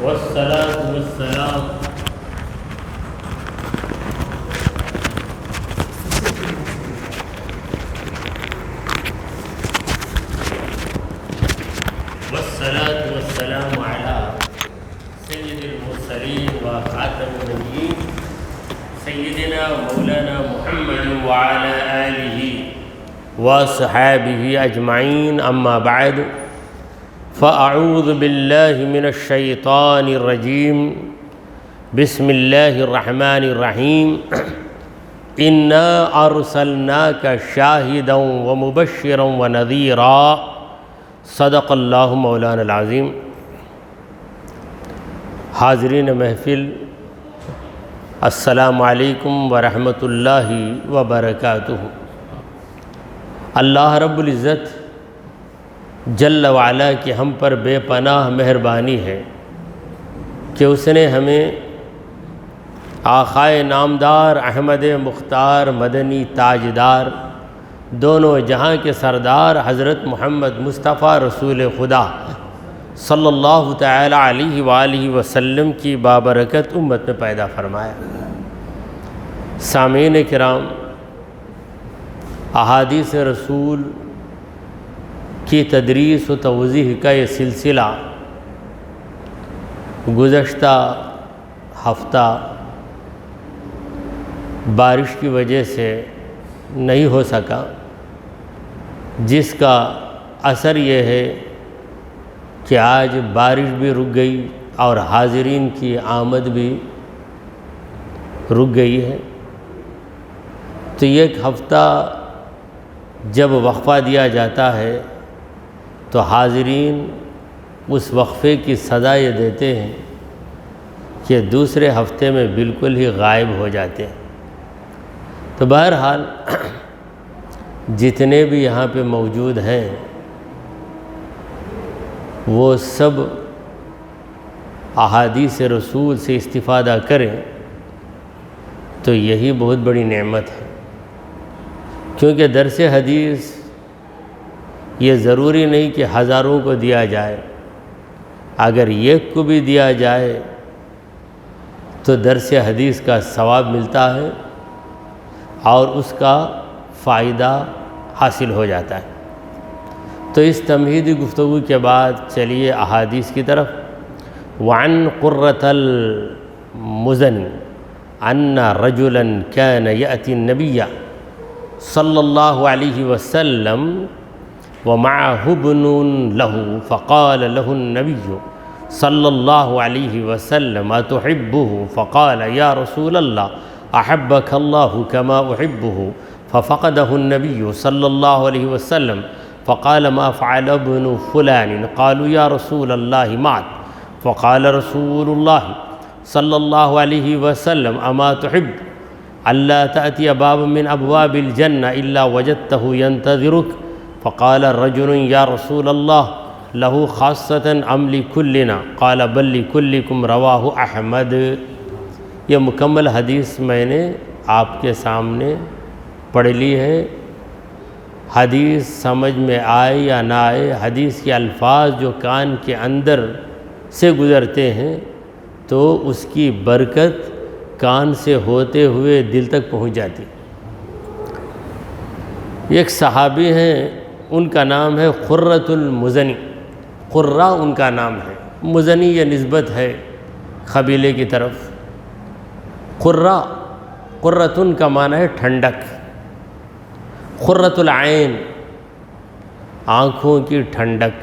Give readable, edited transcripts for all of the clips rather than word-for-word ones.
والصلاة والسلام على سيد المرسلين وخاتم النبيين سيدنا مولانا محمد وعلى آله وصحابه أجمعين. أما بعد، فأعوذ بالله من الشيطان الرجيم. بسم الله الرحمن الرحيم. إنا أرسلناك شاهدا ومبشرا ونذيرا. صدق اللہ مولانا العظیم. حاضرین محفل، السلام علیکم ورحمۃ اللہ وبرکاتہ. اللہ رب العزت جل وعلا کی ہم پر بے پناہ مہربانی ہے کہ اس نے ہمیں آقائے نامدار احمد مختار مدنی تاجدار دونوں جہاں کے سردار حضرت محمد مصطفیٰ رسول خدا صلی اللہ تعالی علیہ وآلہ وسلم کی بابرکت امت میں پیدا فرمایا. سامعین کرام، احادیث رسول کی تدریس و توضیح کا یہ سلسلہ گزشتہ ہفتہ بارش کی وجہ سے نہیں ہو سکا، جس کا اثر یہ ہے کہ آج بارش بھی رک گئی اور حاضرین کی آمد بھی رک گئی ہے. تو ایک ہفتہ جب وقفہ دیا جاتا ہے تو حاضرین اس وقفے کی سزا یہ دیتے ہیں کہ دوسرے ہفتے میں بالکل ہی غائب ہو جاتے ہیں. تو بہرحال جتنے بھی یہاں پہ موجود ہیں وہ سب احادیث رسول سے استفادہ کریں تو یہی بہت بڑی نعمت ہے. کیونکہ درس حدیث یہ ضروری نہیں کہ ہزاروں کو دیا جائے. اگر ایک کو بھی دیا جائے تو درس حدیث کا ثواب ملتا ہے اور اس کا فائدہ حاصل ہو جاتا ہے. تو اس تمہیدی گفتگو کے بعد چلیے احادیث کی طرف. وعن قرۃ المزنی ان رجلا كان يأتي النبي صلی اللہ علیہ وسلم ومعه ابن له فقال له النبي صلی اللہ علیہ وسلم اتحبه فقال یا رسول اللہ احبك الله كما احبه ففقده النبي صلی اللہ علیہ وسلم فقال ما فعل ابن فلان قالوا یا رسول اللہ مات فقال رسول اللہ صلی اللہ علیہ وسلم اما تحب الا تأتي بابا من ابواب الجنة الا وجدته ينتظرك فقال رجل یا رسول اللہ له خاصة ام لكلنا قال بل لكلكم رواہ احمد. یہ مکمل حدیث میں نے آپ کے سامنے پڑھ لی ہے. حدیث سمجھ میں آئے یا نہ آئے، حدیث کے الفاظ جو کان کے اندر سے گزرتے ہیں تو اس کی برکت کان سے ہوتے ہوئے دل تک پہنچ جاتی. ایک صحابی ہیں، ان کا نام ہے قرۃ المزنی. قرہ ان کا نام ہے، مزنی یہ نسبت ہے قبیلے کی طرف. قرۃن کا معنی ہے ٹھنڈک. قرۃ العین آنکھوں کی ٹھنڈک،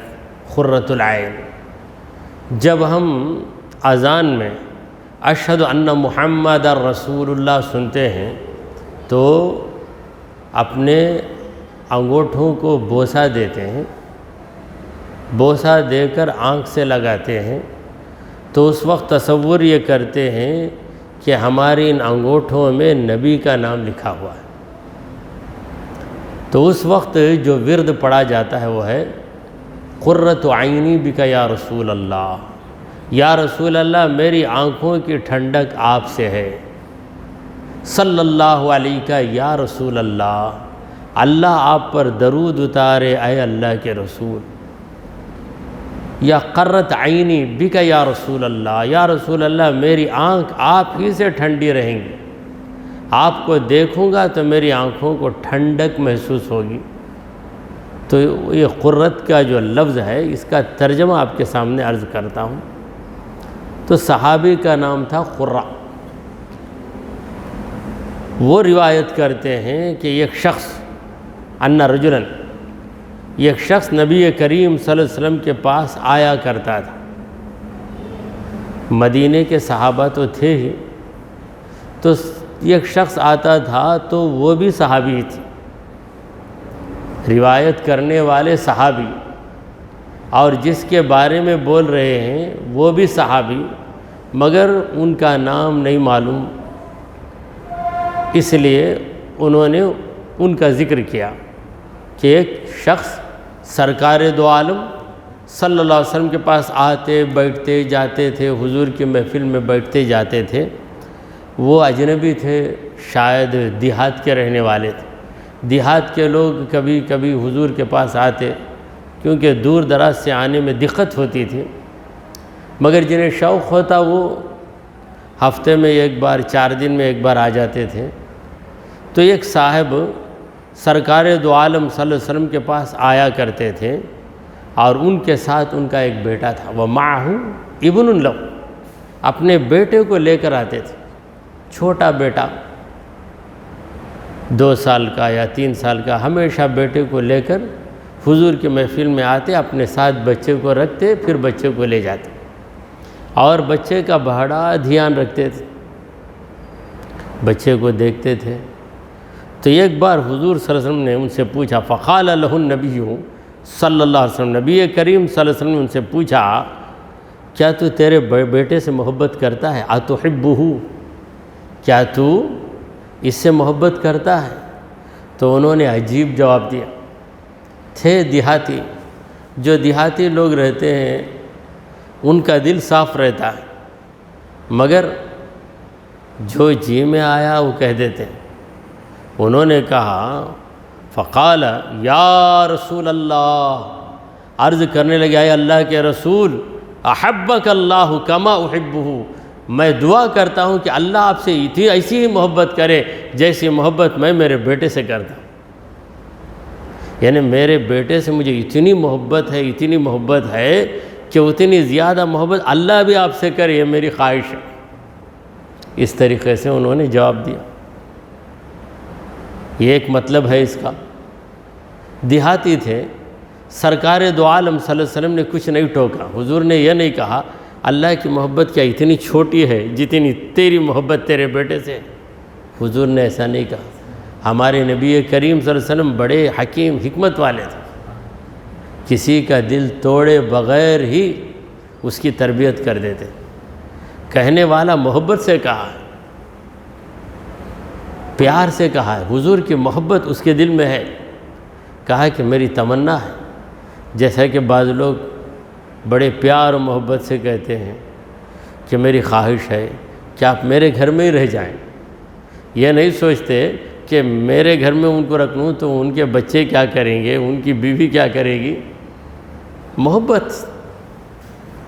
قرۃ العین. جب ہم اذان میں اشہد ان محمد رسول اللہ سنتے ہیں تو اپنے انگوٹھوں کو بوسہ دیتے ہیں، بوسہ دے کر آنکھ سے لگاتے ہیں تو اس وقت تصور یہ کرتے ہیں کہ ہماری ان انگوٹھوں میں نبی کا نام لکھا ہوا ہے. تو اس وقت جو ورد پڑھا جاتا ہے وہ ہے قرۃ عینی بک یا رسول اللہ. یا رسول اللہ میری آنکھوں کی ٹھنڈک آپ سے ہے. صلی اللہ علیہ یا رسول اللہ، اللہ آپ پر درود اتارے اے اللہ کے رسول. یا قرت عینی بک یا رسول اللہ، یا رسول اللہ میری آنکھ آپ ہی سے ٹھنڈی رہیں گی، آپ کو دیکھوں گا تو میری آنکھوں کو ٹھنڈک محسوس ہوگی۔ تو یہ قرت کا جو لفظ ہے اس کا ترجمہ آپ کے سامنے عرض کرتا ہوں۔ تو صحابی کا نام تھا قرہ۔ وہ روایت کرتے ہیں کہ ایک شخص ان رجلاً، ایک شخص نبی کریم صلی اللہ علیہ وسلم کے پاس آیا کرتا تھا۔ مدینے کے صحابہ تو تھے ہی، تو ایک شخص آتا تھا تو وہ بھی صحابی تھی، روایت کرنے والے صحابی، اور جس کے بارے میں بول رہے ہیں وہ بھی صحابی، مگر ان کا نام نہیں معلوم، اس لیے انہوں نے ان کا ذکر کیا کہ ایک شخص سرکار دو عالم صلی اللہ علیہ وسلم کے پاس آتے بیٹھتے جاتے تھے، حضور کی محفل میں بیٹھتے جاتے تھے۔ وہ اجنبی تھے، شاید دیہات کے رہنے والے تھے۔ دیہات کے لوگ کبھی کبھی حضور کے پاس آتے کیونکہ دور دراز سے آنے میں دقت ہوتی تھی، مگر جنہیں شوق ہوتا وہ ہفتے میں ایک بار، 4 دن میں ایک بار آ جاتے تھے۔ تو ایک صاحب سرکار دو عالم صلی اللہ علیہ وسلم کے پاس آیا کرتے تھے، اور ان کے ساتھ ان کا ایک بیٹا تھا، وَمَعَهُ ابن لَهُ، اپنے بیٹے کو لے کر آتے تھے، چھوٹا بیٹا 2 سال کا یا 3 سال کا، ہمیشہ بیٹے کو لے کر حضور کی محفل میں آتے، اپنے ساتھ بچے کو رکھتے، پھر بچے کو لے جاتے اور بچے کا بڑا دھیان رکھتے تھے، بچے کو دیکھتے تھے۔ تو ایک بار حضور صلی اللہ علیہ وسلم نے ان سے پوچھا، فقال له النبی صلی اللہ علیہ وسلم، نبی کریم صلی اللہ علیہ وسلم نے ان سے پوچھا، کیا تو تیرے بیٹے سے محبت کرتا ہے؟ اتحبہ، کیا تو اس سے محبت کرتا ہے؟ تو انہوں نے عجیب جواب دیا۔ تھے دیہاتی، جو دیہاتی لوگ رہتے ہیں ان کا دل صاف رہتا ہے، مگر جو جی میں آیا وہ کہہ دیتے ہیں۔ انہوں نے کہا، فقال یا رسول اللہ، عرض کرنے لگے، اے اللہ کے رسول، احبک اللہ کما احبہ، میں دعا کرتا ہوں کہ اللہ آپ سے ایسی ہی محبت کرے جیسی محبت میں میرے بیٹے سے کرتا ہوں۔ یعنی میرے بیٹے سے مجھے اتنی محبت ہے کہ اتنی زیادہ محبت اللہ بھی آپ سے کرے، یہ میری خواہش ہے۔ اس طریقے سے انہوں نے جواب دیا۔ یہ ایک مطلب ہے اس کا۔ دیہاتی تھے، سرکار دو عالم صلی اللہ علیہ وسلم نے کچھ نہیں ٹوکا، حضور نے یہ نہیں کہا اللہ کی محبت کیا اتنی چھوٹی ہے جتنی تیری محبت تیرے بیٹے سے۔ حضور نے ایسا نہیں کہا۔ ہمارے نبی کریم صلی اللہ علیہ وسلم بڑے حکیم حکمت والے تھے، کسی کا دل توڑے بغیر ہی اس کی تربیت کر دیتے۔ کہنے والا محبت سے کہا ہے، پیار سے کہا ہے، حضور کی محبت اس کے دل میں ہے، کہا کہ میری تمنا ہے، جیسا کہ بعض لوگ بڑے پیار و محبت سے کہتے ہیں کہ میری خواہش ہے کہ آپ میرے گھر میں ہی رہ جائیں، یہ نہیں سوچتے کہ میرے گھر میں ان کو رکھ لوں تو ان کے بچے کیا کریں گے، ان کی بیوی کیا کرے گی۔ محبت،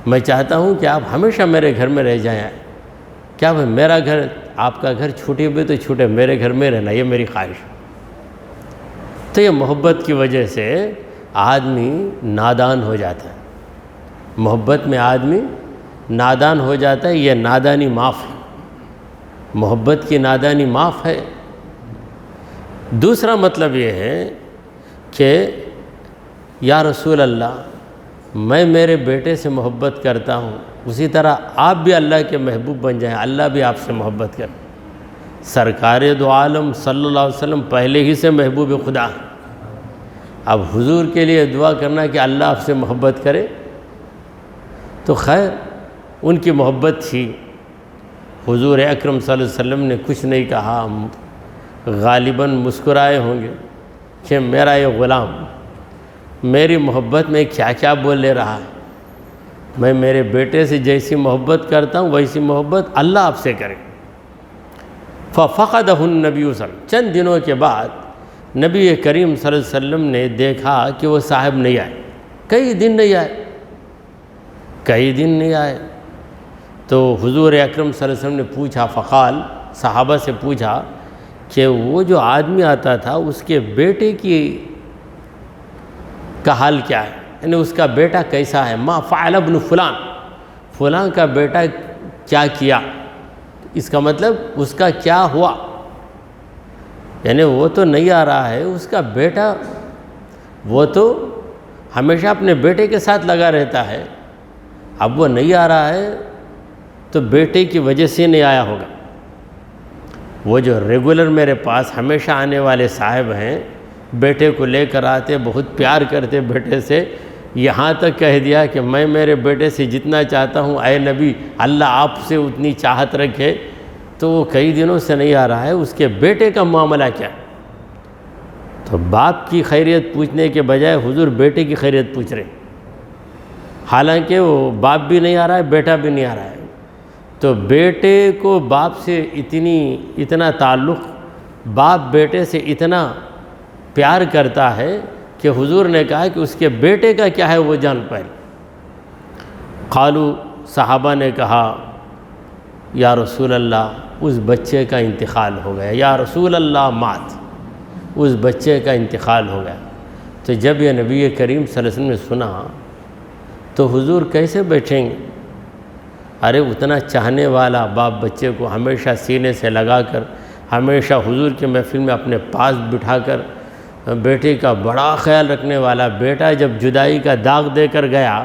میں چاہتا ہوں کہ آپ ہمیشہ میرے گھر میں رہ جائیں، کیا میرا گھر، آپ کا گھر چھوٹے ہوئے تو چھوٹے، میرے گھر میں رہنا، یہ میری خواہش ہے۔ تو یہ محبت کی وجہ سے آدمی نادان ہو جاتا ہے، محبت میں آدمی نادان ہو جاتا ہے، یہ نادانی معاف ہے، محبت کی نادانی معاف ہے۔ دوسرا مطلب یہ ہے کہ یا رسول اللہ، میں میرے بیٹے سے محبت کرتا ہوں، اسی طرح آپ بھی اللہ کے محبوب بن جائیں، اللہ بھی آپ سے محبت کرے۔ سرکار دو عالم صلی اللہ علیہ وسلم پہلے ہی سے محبوب خدا ہیں، اب حضور کے لیے دعا کرنا کہ اللہ آپ سے محبت کرے، تو خیر ان کی محبت تھی۔ حضور اکرم صلی اللہ علیہ وسلم نے کچھ نہیں کہا، غالباً مسکرائے ہوں گے کہ میرا یہ غلام میری محبت میں کیا کیا بول لے رہا ہے، میں میرے بیٹے سے جیسی محبت کرتا ہوں ویسی محبت اللہ آپ سے کرے۔ فَفَقَدَهُ النَّبِيُّ صلی اللہ علیہ وسلم، چند دنوں کے بعد نبی کریم صلی اللہ علیہ وسلم نے دیکھا کہ وہ صاحب نہیں آئے، کئی دن نہیں آئے، کئی دن نہیں آئے۔ تو حضور اکرم صلی اللہ علیہ وسلم نے پوچھا، فقال، صحابہ سے پوچھا کہ وہ جو آدمی آتا تھا اس کے بیٹے کا حال کیا ہے، یعنی اس کا بیٹا کیسا ہے؟ ما فعل ابن فلان، فلاں کا بیٹا کیا کیا، اس کا مطلب اس کا کیا ہوا، یعنی وہ تو نہیں آ رہا ہے، اس کا بیٹا وہ تو ہمیشہ اپنے بیٹے کے ساتھ لگا رہتا ہے، اب وہ نہیں آ رہا ہے تو بیٹے کی وجہ سے نہیں آیا ہوگا۔ وہ جو ریگولر میرے پاس ہمیشہ آنے والے صاحب ہیں، بیٹے کو لے کر آتے، بہت پیار کرتے بیٹے سے، یہاں تک کہہ دیا کہ میں میرے بیٹے سے جتنا چاہتا ہوں اے نبی اللہ آپ سے اتنی چاہت رکھے، تو وہ کئی دنوں سے نہیں آ رہا ہے، اس کے بیٹے کا معاملہ کیا؟ تو باپ کی خیریت پوچھنے کے بجائے حضور بیٹے کی خیریت پوچھ رہے، حالانکہ وہ باپ بھی نہیں آ رہا ہے، بیٹا بھی نہیں آ رہا ہے۔ تو بیٹے کو باپ سے اتنا تعلق، باپ بیٹے سے اتنا پیار کرتا ہے کہ حضور نے کہا کہ اس کے بیٹے کا کیا ہے وہ جان پائے۔ قالو، صحابہ نے کہا یا رسول اللہ اس بچے کا انتقال ہو گیا، یا رسول اللہ مات، اس بچے کا انتقال ہو گیا۔ تو جب یہ نبی کریم صلی اللہ علیہ وسلم نے سنا تو حضور کیسے بیٹھیں گے؟ ارے اتنا چاہنے والا باپ بچے کو ہمیشہ سینے سے لگا کر، ہمیشہ حضور کے محفل میں اپنے پاس بٹھا کر بیٹے کا بڑا خیال رکھنے والا بیٹا جب جدائی کا داغ دے کر گیا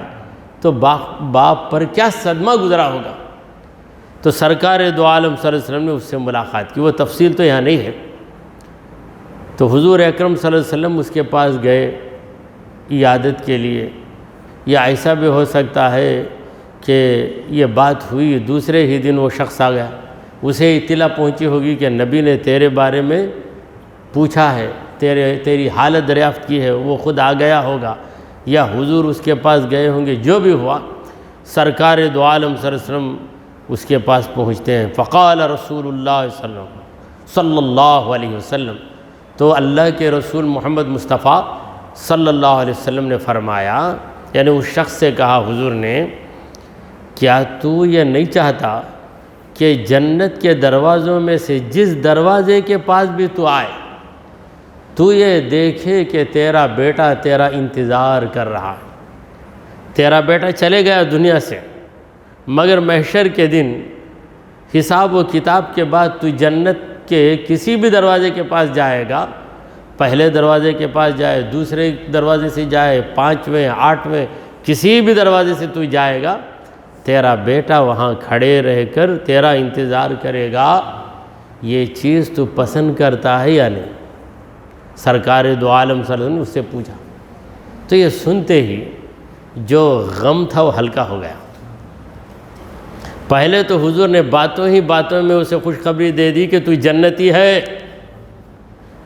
تو باپ پر کیا صدمہ گزرا ہوگا۔ تو سرکار دو عالم صلی اللہ علیہ وسلم نے اس سے ملاقات کی، وہ تفصیل تو یہاں نہیں ہے۔ تو حضور اکرم صلی اللہ علیہ وسلم اس کے پاس گئے عیادت کے لیے، یا ایسا بھی ہو سکتا ہے کہ یہ بات ہوئی دوسرے ہی دن وہ شخص آ گیا، اسے اطلاع پہنچی ہوگی کہ نبی نے تیرے بارے میں پوچھا ہے، تیری حالت دریافت کی ہے، وہ خود آ گیا ہوگا، یا حضور اس کے پاس گئے ہوں گے، جو بھی ہوا سرکار دو عالم صلی اللہ علیہ وسلم اس کے پاس پہنچتے ہیں۔ فقال رسول اللہ صلی اللہ علیہ وسلم، تو اللہ کے رسول محمد مصطفیٰ صلی اللہ علیہ وسلم نے فرمایا، یعنی اس شخص سے کہا حضور نے، کیا تو یہ نہیں چاہتا کہ جنت کے دروازوں میں سے جس دروازے کے پاس بھی تو آئے تو یہ دیکھے کہ تیرا بیٹا تیرا انتظار کر رہا ہے، تیرا بیٹا چلے گیا دنیا سے، مگر محشر کے دن حساب و کتاب کے بعد تو جنت کے کسی بھی دروازے کے پاس جائے گا، پہلے دروازے کے پاس جائے، دوسرے دروازے سے جائے، 5ویں 8ویں کسی بھی دروازے سے تو جائے گا، تیرا بیٹا وہاں کھڑے رہ کر تیرا انتظار کرے گا۔ یہ چیز تو پسند کرتا ہے یا نہیں؟ سرکار دو عالم صلی اللہ علیہ وسلم نے اس سے پوچھا، تو یہ سنتے ہی جو غم تھا وہ ہلکا ہو گیا۔ پہلے تو حضور نے باتوں ہی باتوں میں اسے خوشخبری دے دی کہ تو جنتی ہے،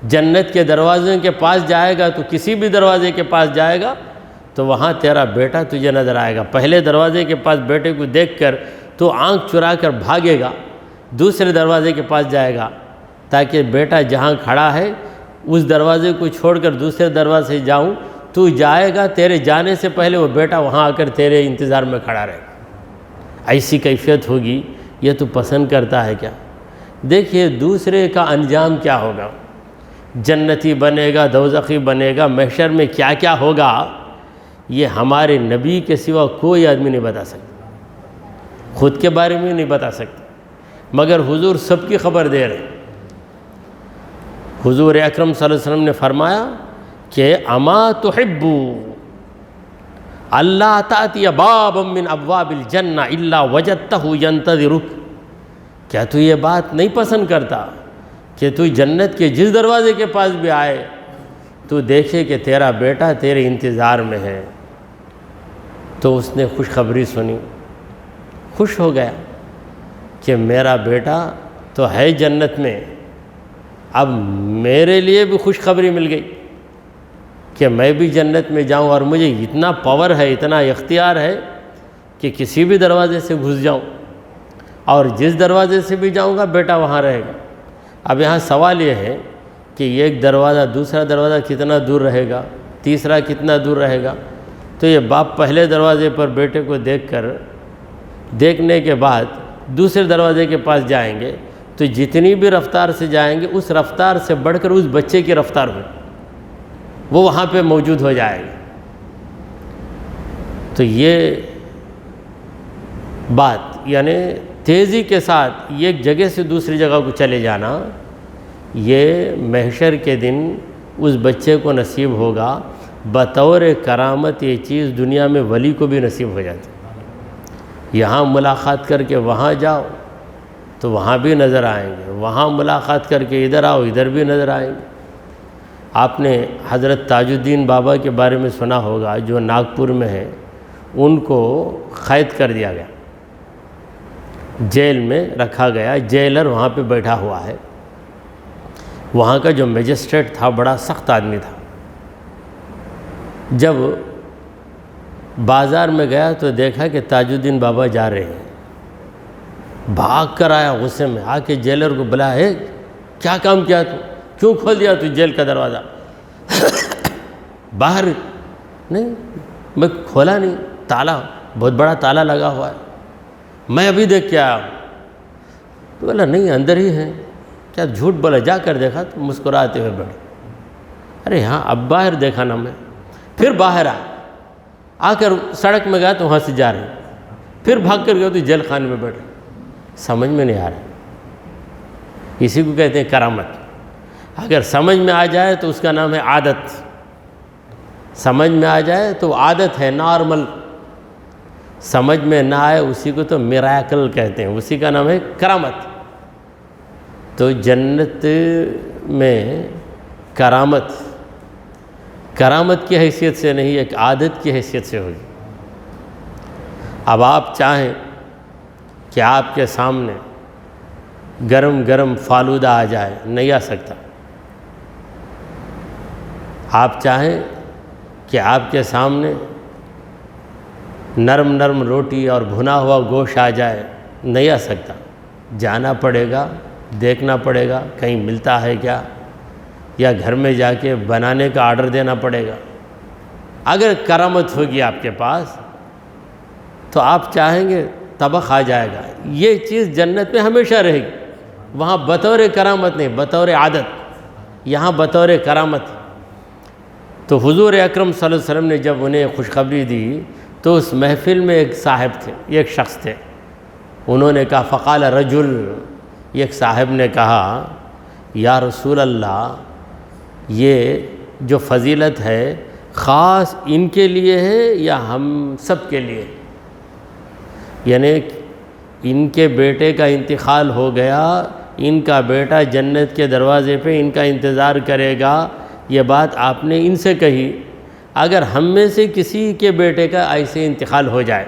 جنت کے دروازے کے پاس جائے گا، تو کسی بھی دروازے کے پاس جائے گا تو وہاں تیرا بیٹا تجھے نظر آئے گا۔ پہلے دروازے کے پاس بیٹے کو دیکھ کر تو آنکھ چرا کر بھاگے گا، دوسرے دروازے کے پاس جائے گا تاکہ بیٹا جہاں کھڑا ہے اس دروازے کو چھوڑ کر دوسرے دروازے سے جاؤں، تو جائے گا، تیرے جانے سے پہلے وہ بیٹا وہاں آ کر تیرے انتظار میں کھڑا رہے گا۔ ایسی کیفیت ہوگی، یہ تو پسند کرتا ہے کیا؟ دیکھیے دوسرے کا انجام کیا ہوگا، جنتی بنے گا، دوزخی بنے گا، محشر میں کیا کیا ہوگا، یہ ہمارے نبی کے سوا کوئی آدمی نہیں بتا سکتا، خود کے بارے میں نہیں بتا سکتا، مگر حضور سب کی خبر دے رہے ہیں۔ حضور اکرم صلی اللہ علیہ وسلم نے فرمایا کہ اما تحبو اللہ تأتی بابا من ابواب الجنہ الا وجدتہ ینتظرک، کیا تو یہ بات نہیں پسند کرتا کہ تو جنت کے جس دروازے کے پاس بھی آئے تو دیکھے کہ تیرا بیٹا تیرے انتظار میں ہے؟ تو اس نے خوشخبری سنی، خوش ہو گیا کہ میرا بیٹا تو ہے جنت میں، اب میرے لیے بھی خوشخبری مل گئی کہ میں بھی جنت میں جاؤں، اور مجھے اتنا پاور ہے، اتنا اختیار ہے کہ کسی بھی دروازے سے گھس جاؤں، اور جس دروازے سے بھی جاؤں گا بیٹا وہاں رہے گا۔ اب یہاں سوال یہ ہے کہ ایک دروازہ دوسرا دروازہ کتنا دور رہے گا، تیسرا کتنا دور رہے گا؟ تو یہ باپ پہلے دروازے پر بیٹے کو دیکھنے کے بعد دوسرے دروازے کے پاس جائیں گے تو جتنی بھی رفتار سے جائیں گے اس رفتار سے بڑھ کر اس بچے کی رفتار ہو، وہ وہاں پہ موجود ہو جائے گی۔ تو یہ بات یعنی تیزی کے ساتھ ایک جگہ سے دوسری جگہ کو چلے جانا، یہ محشر کے دن اس بچے کو نصیب ہوگا۔ بطور کرامت یہ چیز دنیا میں ولی کو بھی نصیب ہو جاتی، یہاں ملاقات کر کے وہاں جاؤ تو وہاں بھی نظر آئیں گے، وہاں ملاقات کر کے ادھر آؤ ادھر بھی نظر آئیں گے۔ آپ نے حضرت تاج الدین بابا کے بارے میں سنا ہوگا، جو ناگپور میں ہیں، ان کو قید کر دیا گیا، جیل میں رکھا گیا، جیلر وہاں پہ بیٹھا ہوا ہے۔ وہاں کا جو میجسٹریٹ تھا بڑا سخت آدمی تھا۔ جب بازار میں گیا تو دیکھا کہ تاج الدین بابا جا رہے ہیں، بھاگ کر آیا غصے میں، آ کے جیلر کو بلا، ہے کیا کام کیا تو، کیوں کھول دیا تو جیل کا دروازہ؟ باہر نہیں، میں کھولا نہیں، تالا بہت بڑا تالا لگا ہوا ہے، میں ابھی دیکھ کے آیا ہوں۔ تو بولا نہیں اندر ہی ہے، کیا جھوٹ بولا؟ جا کر دیکھا تو مسکراتے ہوئے بیٹھے، ارے ہاں اب باہر دیکھا نا میں، پھر باہر آ کر سڑک میں گیا تو وہاں سے جا رہے، پھر بھاگ کر گیا تو جیل خانے میں بیٹھے۔ سمجھ میں نہیں آ رہا، اسی کو کہتے ہیں کرامت۔ اگر سمجھ میں آ جائے تو اس کا نام ہے عادت، سمجھ میں آ جائے تو عادت ہے، نارمل۔ سمجھ میں نہ آئے اسی کو تو میراکل کہتے ہیں، اسی کا نام ہے کرامت۔ تو جنت میں کرامت کی حیثیت سے نہیں، ایک عادت کی حیثیت سے ہوگی۔ اب آپ چاہیں کہ آپ کے سامنے گرم گرم فالودہ آ جائے، نہیں آ سکتا۔ آپ چاہیں کہ آپ کے سامنے نرم نرم روٹی اور بھنا ہوا گوشت آ جائے، نہیں آ سکتا۔ جانا پڑے گا، دیکھنا پڑے گا کہیں ملتا ہے کیا، یا گھر میں جا کے بنانے کا آرڈر دینا پڑے گا۔ اگر کرامت ہوگی آپ کے پاس تو آپ چاہیں گے طبق آ جائے گا۔ یہ چیز جنت میں ہمیشہ رہے گی، وہاں بطور کرامت نہیں، بطور عادت، یہاں بطور کرامت۔ تو حضور اکرم صلی اللہ علیہ وسلم نے جب انہیں خوشخبری دی تو اس محفل میں ایک صاحب تھے، ایک شخص تھے، انہوں نے کہا فقال رجل، ایک صاحب نے کہا یا رسول اللہ، یہ جو فضیلت ہے خاص ان کے لیے ہے یا ہم سب کے لیے؟ یعنی ان کے بیٹے کا انتقال ہو گیا، ان کا بیٹا جنت کے دروازے پہ ان کا انتظار کرے گا، یہ بات آپ نے ان سے کہی۔ اگر ہم میں سے کسی کے بیٹے کا ایسے انتقال ہو جائے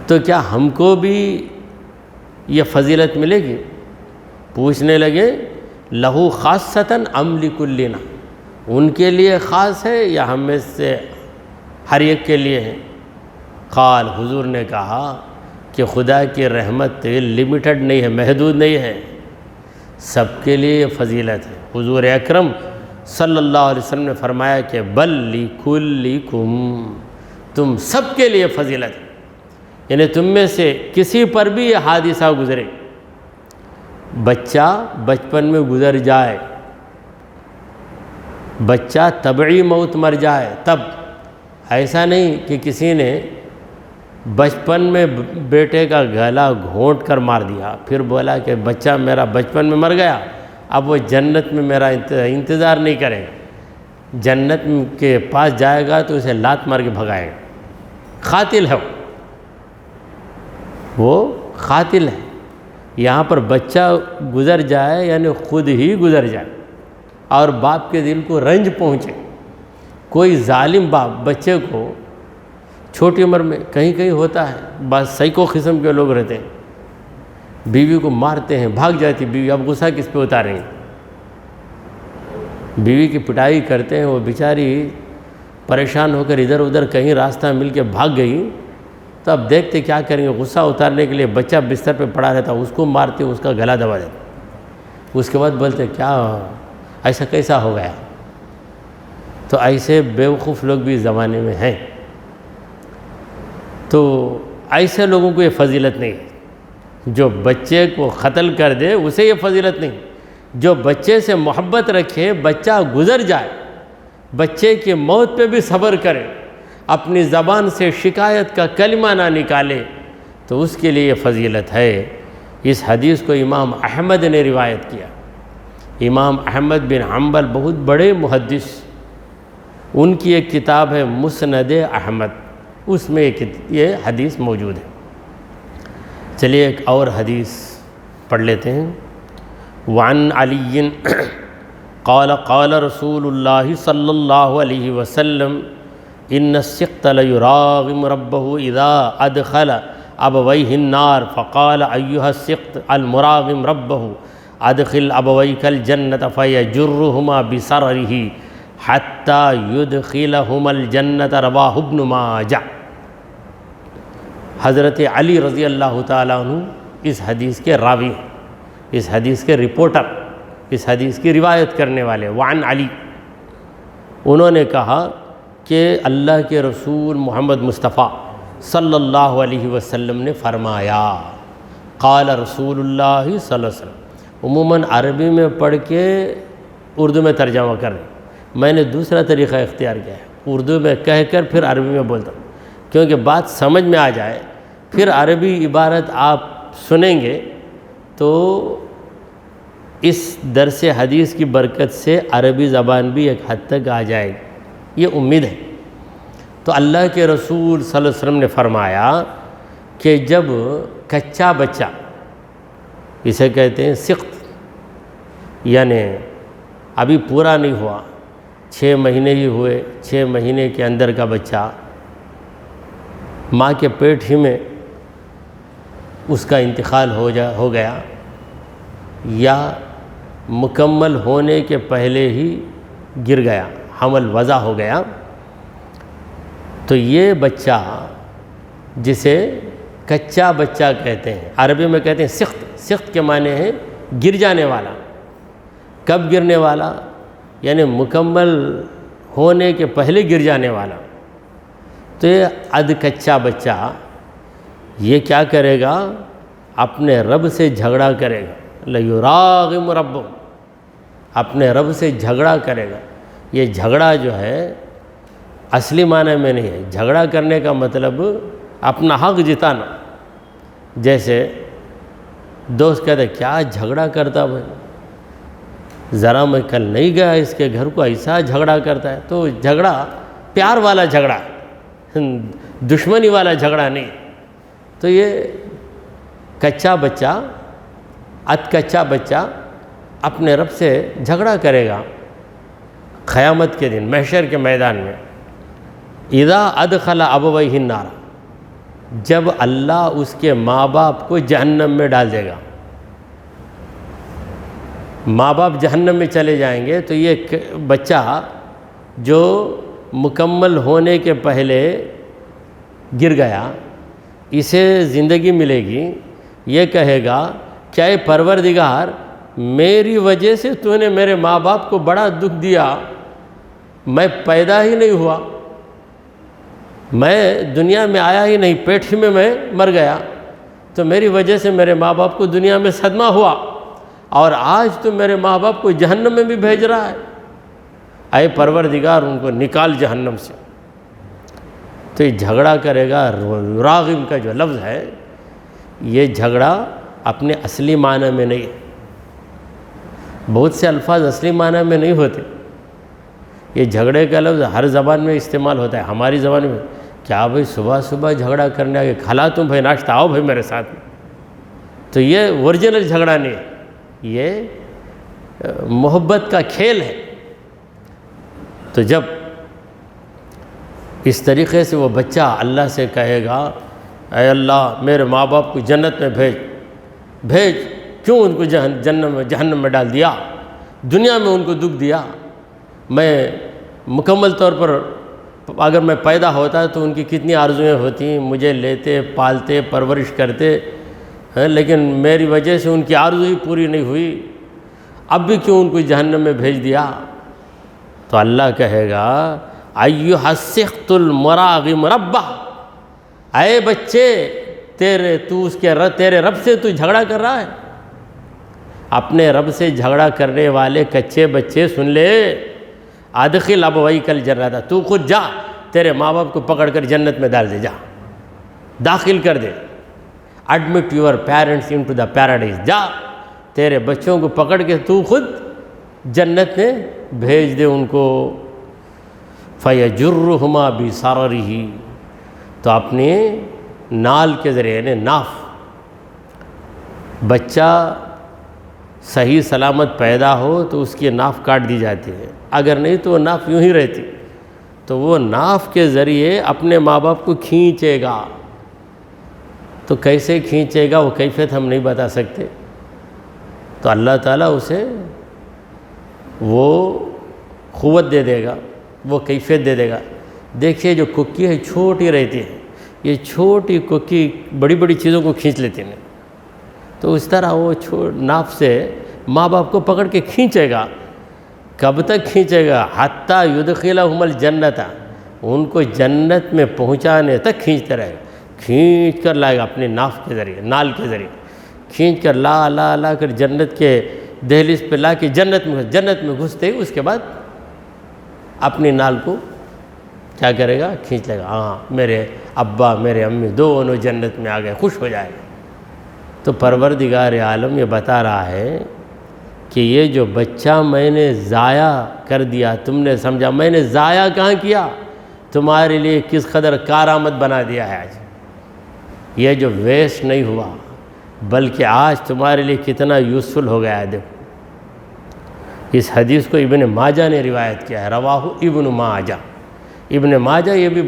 تو کیا ہم کو بھی یہ فضیلت ملے گی؟ پوچھنے لگے لہو خاصتاً ام لکلنا، ان کے لیے خاص ہے یا ہم میں سے ہر ایک کے لیے ہے؟ قال، حضور نے کہا کہ خدا کی رحمت لمیٹڈ نہیں ہے، محدود نہیں ہے، سب کے لیے یہ فضیلت ہے۔ حضور اکرم صلی اللہ علیہ وسلم نے فرمایا کہ بل لکلکم، تم سب کے لیے فضیلت ہے، یعنی تم میں سے کسی پر بھی یہ حادثہ گزرے، بچہ بچپن میں گزر جائے، بچہ طبعی موت مر جائے، تب ایسا نہیں کہ کسی نے بچپن میں بیٹے کا گلا گھونٹ کر مار دیا، پھر بولا کہ بچہ میرا بچپن میں مر گیا، اب وہ جنت میں میرا انتظار نہیں کرے گا، جنت کے پاس جائے گا تو اسے لات مار کے بھگائے گا، قاتل ہے وہ قاتل ہے۔ یہاں پر بچہ گزر جائے یعنی خود ہی گزر جائے اور باپ کے دل کو رنج پہنچے۔ کوئی ظالم باپ بچے کو چھوٹی عمر میں کہیں کہیں ہوتا ہے، بعض سائیکو قسم کے لوگ رہتے ہیں، بیوی کو مارتے ہیں، بھاگ جاتی بیوی، اب غصہ کس پہ اتاریں گے؟ بیوی کی پٹائی کرتے ہیں، وہ بیچاری پریشان ہو کر ادھر ادھر کہیں راستہ مل کے بھاگ گئی، تو اب دیکھتے کیا کریں گے، غصہ اتارنے کے لیے بچہ بستر پہ پڑا رہتا، اس کو مارتے، اس کا گلا دبا دیتے، اس کے بعد بولتے کیا ایسا کیسا ہو گیا؟ تو ایسے بیوقوف لوگ بھی زمانے میں ہیں، تو ایسے لوگوں کو یہ فضیلت نہیں ہے۔ جو بچے کو قتل کر دے اسے یہ فضیلت نہیں، جو بچے سے محبت رکھے، بچہ گزر جائے، بچے کی موت پہ بھی صبر کرے، اپنی زبان سے شکایت کا کلمہ نہ نکالے، تو اس کے لیے یہ فضیلت ہے۔ اس حدیث کو امام احمد نے روایت کیا۔ امام احمد بن حنبل بہت بڑے محدث، ان کی ایک کتاب ہے مسند احمد، اس میں یہ حدیث موجود ہے۔ چلیے ایک اور حدیث پڑھ لیتے ہیں۔ وعن علی قال قال رسول اللہ صلی اللہ علیہ وسلم ان السقط لیراغم ربہ اذا ادخل ابویہ النار فقال ایہا السقط المراغم ربہ ادخل ابویک الجنۃ فیجرہما بسررہ حتی یدخلہما الجنۃ، رواہ ابن ماجہ۔ حضرت علی رضی اللہ تعالیٰ عنہ اس حدیث کے راوی ہیں، اس حدیث کے رپورٹر، اس حدیث کی روایت کرنے والے۔ وعن علی، انہوں نے کہا کہ اللہ کے رسول محمد مصطفیٰ صلی اللہ علیہ وسلم نے فرمایا، قال رسول اللہ صلی اللہ علیہ وسلم۔ عموماً عربی میں پڑھ کے اردو میں ترجمہ کر رہے ہیں، میں نے دوسرا طریقہ اختیار کیا ہے، اردو میں کہہ کر پھر عربی میں بولتا ہوں، کیونکہ بات سمجھ میں آ جائے، پھر عربی عبارت آپ سنیں گے تو اس درس حدیث کی برکت سے عربی زبان بھی ایک حد تک آ جائے گی، یہ امید ہے۔ تو اللہ کے رسول صلی اللہ علیہ وسلم نے فرمایا کہ جب کچا بچہ، اسے کہتے ہیں سقط، یعنی ابھی پورا نہیں ہوا، 6 مہینے ہی ہوئے، 6 مہینے کے اندر کا بچہ ماں کے پیٹ ہی میں اس کا انتقال ہو گیا، یا مکمل ہونے کے پہلے ہی گر گیا، حمل وضع ہو گیا، تو یہ بچہ جسے کچا بچہ کہتے ہیں، عربی میں کہتے ہیں سقط۔ سقط کے معنی ہے گر جانے والا۔ کب گرنے والا؟ یعنی مکمل ہونے کے پہلے گر جانے والا۔ تو یہ ادھ کچا بچہ یہ کیا کرے گا؟ اپنے رب سے جھگڑا کرے گا، لیراغم ربہ، اپنے رب سے جھگڑا کرے گا۔ یہ جھگڑا جو ہے اصلی معنی میں نہیں ہے، جھگڑا کرنے کا مطلب اپنا حق جتانا۔ جیسے دوست کہتے ہیں کیا جھگڑا کرتا بھائی، ذرا میں کل نہیں گیا اس کے گھر کو، ایسا جھگڑا کرتا ہے۔ تو جھگڑا پیار والا جھگڑا، دشمنی والا جھگڑا نہیں۔ تو یہ کچا بچہ، کچا بچہ اپنے رب سے جھگڑا کرے گا قیامت کے دن محشر کے میدان میں۔ اذا ادخل ابویہ النار، جب اللہ اس کے ماں باپ کو جہنم میں ڈال دے گا، ماں باپ جہنم میں چلے جائیں گے، تو یہ بچہ جو مکمل ہونے کے پہلے گر گیا، اسے زندگی ملے گی، یہ کہے گا کہ اے پروردگار، میری وجہ سے تو نے میرے ماں باپ کو بڑا دکھ دیا، میں پیدا ہی نہیں ہوا، میں دنیا میں آیا ہی نہیں، پیٹ ہی میں مر گیا، تو میری وجہ سے میرے ماں باپ کو دنیا میں صدمہ ہوا، اور آج تو میرے ماں باپ کو جہنم میں بھی بھیج رہا ہے، اے پروردگار ان کو نکال جہنم سے۔ تو یہ جھگڑا کرے گا۔ راغم کا جو لفظ ہے، یہ جھگڑا اپنے اصلی معنی میں نہیں ہے، بہت سے الفاظ اصلی معنی میں نہیں ہوتے۔ یہ جھگڑے کا لفظ ہر زبان میں استعمال ہوتا ہے، ہماری زبان میں کیا بھائی صبح صبح جھگڑا کرنے آگے، کھلا تم بھائی ناشتہ، آؤ بھائی میرے ساتھ میں۔ تو یہ اوریجنل جھگڑا نہیں ہے، یہ محبت کا کھیل ہے۔ تو جب اس طریقے سے وہ بچہ اللہ سے کہے گا، اے اللہ میرے ماں باپ کو جنت میں بھیج، کیوں ان کو جہنم میں ڈال دیا، دنیا میں ان کو دکھ دیا، میں مکمل طور پر اگر میں پیدا ہوتا تو ان کی کتنی آرزویں ہوتی، مجھے لیتے پالتے پرورش کرتے، لیکن میری وجہ سے ان کی آرزو ہی پوری نہیں ہوئی، اب بھی کیوں ان کو جہنم میں بھیج دیا۔ تو اللہ کہے گا ایھا السخط المراغم ربہ، اے بچے تیرے رب سے تو جھگڑا کر رہا ہے، اپنے رب سے جھگڑا کرنے والے کچے بچے سن لے، ادخل ابویک الجنۃ، تو خود جا تیرے ماں باپ کو پکڑ کر جنت میں ڈال دے، جا داخل کر دے، admit your parents into the paradise, جا تیرے بچوں کو پکڑ کے تو خود جنت میں بھیج دے ان کو، فیجرہما بسررہ، تو اپنے نال کے ذریعے یعنی ناف، بچہ صحیح سلامت پیدا ہو تو اس کی ناف کاٹ دی جاتی ہے، اگر نہیں تو وہ ناف یوں ہی رہتی، تو وہ ناف کے ذریعے اپنے ماں باپ کو کھینچے گا، تو کیسے کھینچے گا وہ کیفیت ہم نہیں بتا سکتے، تو اللہ تعالیٰ اسے وہ قوت دے دے گا، وہ کیفیت دے دے گا۔ دیکھیے جو ککی ہے چھوٹی رہتی ہے، یہ چھوٹی ککی بڑی بڑی چیزوں کو کھینچ لیتی ہے، تو اس طرح وہ ناف سے ماں باپ کو پکڑ کے کھینچے گا، کب تک کھینچے گا؟ حتیٰ یدخلہم الجنۃ، ان کو جنت میں پہنچانے تک کھینچتے رہے گا، کھینچ کر لائے گا اپنے ناف کے ذریعے، نال کے ذریعے کھینچ کر لا کر جنت کے دہلیز پہ لا کے جنت میں گھستے ہی اس کے بعد اپنی نال کو کیا کرے گا؟ کھینچ لے گا، ہاں میرے ابا میرے امی دونوں جنت میں آ گئے، خوش ہو جائے گا۔ تو پروردگار عالم یہ بتا رہا ہے کہ یہ جو بچہ میں نے ضائع کر دیا، تم نے سمجھا میں نے ضائع کہاں کیا، تمہارے لیے کس قدر کارآمد بنا دیا ہے آج، یہ جو ویسٹ نہیں ہوا بلکہ آج تمہارے لیے کتنا یوزفل ہو گیا ہے۔ دیکھو اس حدیث کو ابن ماجہ نے روایت کیا ہے، رواہ ابن ماجہ، ابن ماجہ یہ بھی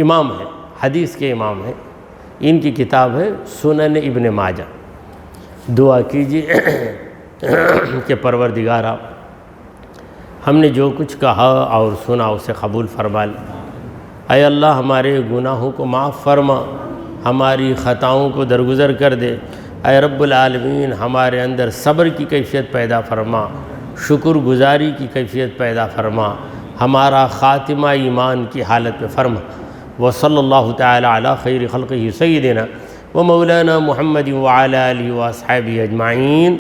امام ہے، حدیث کے امام ہیں، ان کی کتاب ہے سنن ابن ماجہ۔ دعا کیجیے کہ پروردگارا ہم نے جو کچھ کہا اور سنا اسے قبول فرما لے، اے اللہ ہمارے گناہوں کو معاف فرما، ہماری خطاؤں کو درگزر کر دے، اے رب العالمین ہمارے اندر صبر کی کیفیت پیدا فرما، شکر گزاری کی کیفیت پیدا فرما، ہمارا خاتمہ ایمان کی حالت میں فرما۔ وصلی اللہ تعالی علی خیر خلقہ سیدنا و مولانا محمد وعلی آلہ و اصحابہ اجمعین۔